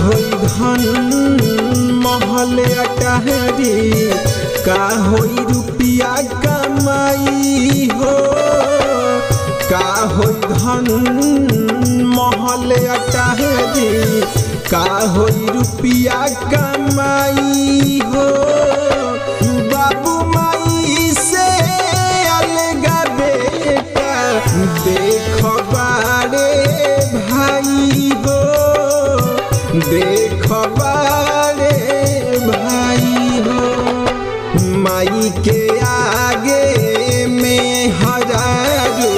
होई धन महल अटारी का होई रुपया कमाई हो का होई धन महल अटारी का होई रुपया कमाई हो बाबू माई से अलगा बेटा देख बारे भाई हो देख बारे भाई हो माई के आगे में हजारो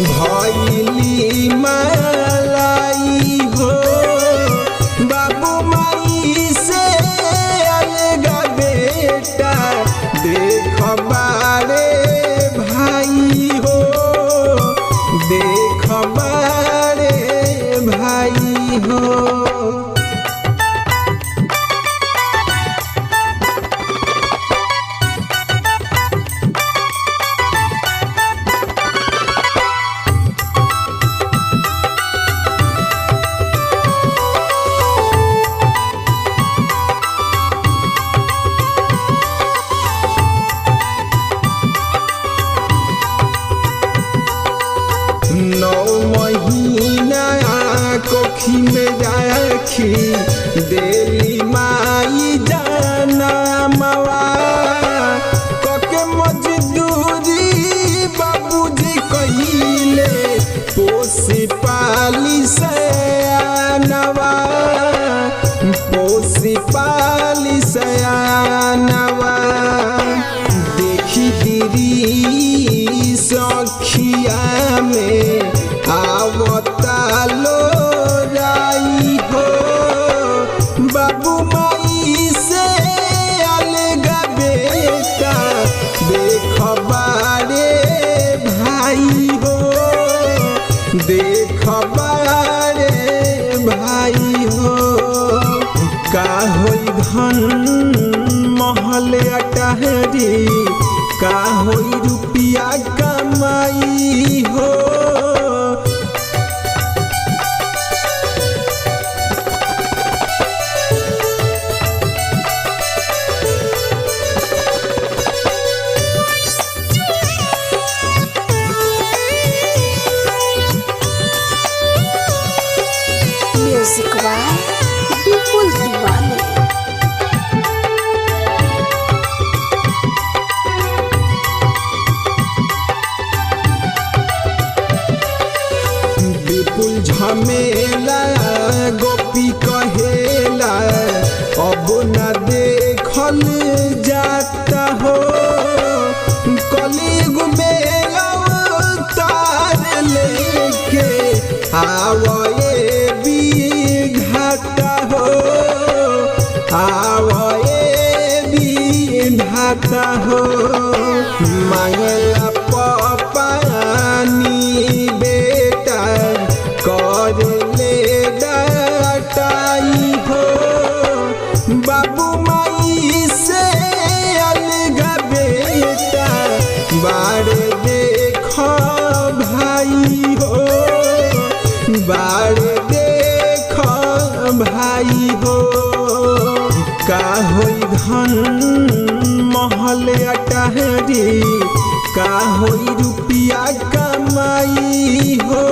भैली मलाई हो बाबू माई से अलगा बेटा देख बारे भाई हो देख बारे भाई हो। नौ महीना कोखी में जाखी देली माई जाना मवा कके मजदूरी बाबूजी कहिले पोसी पाली सयानवा पोसी पाली सयानवा देखी दीदी सखिया में आवता लो राई हो बाबू माई से अलगा बेटा देख बारे भाई हो देख बारे भाई हो का होई धन महल अटारी का होई रुपया कमाई हो। म्यूजिक बाय विपुल दीवानी। विपुल झमेला गोपी कहेला अब न देखल जाता हो कलयुग में अवतार लेके आवए विधाता हो आवए विधाता हो मांगला पानी बेटा कर ले डाटाई हो बाबू माई से अलगा बेटा बारे देख भाई हो बारे देख भाई हो का होई धन महल अटारी का होई रुपया कमाई हो।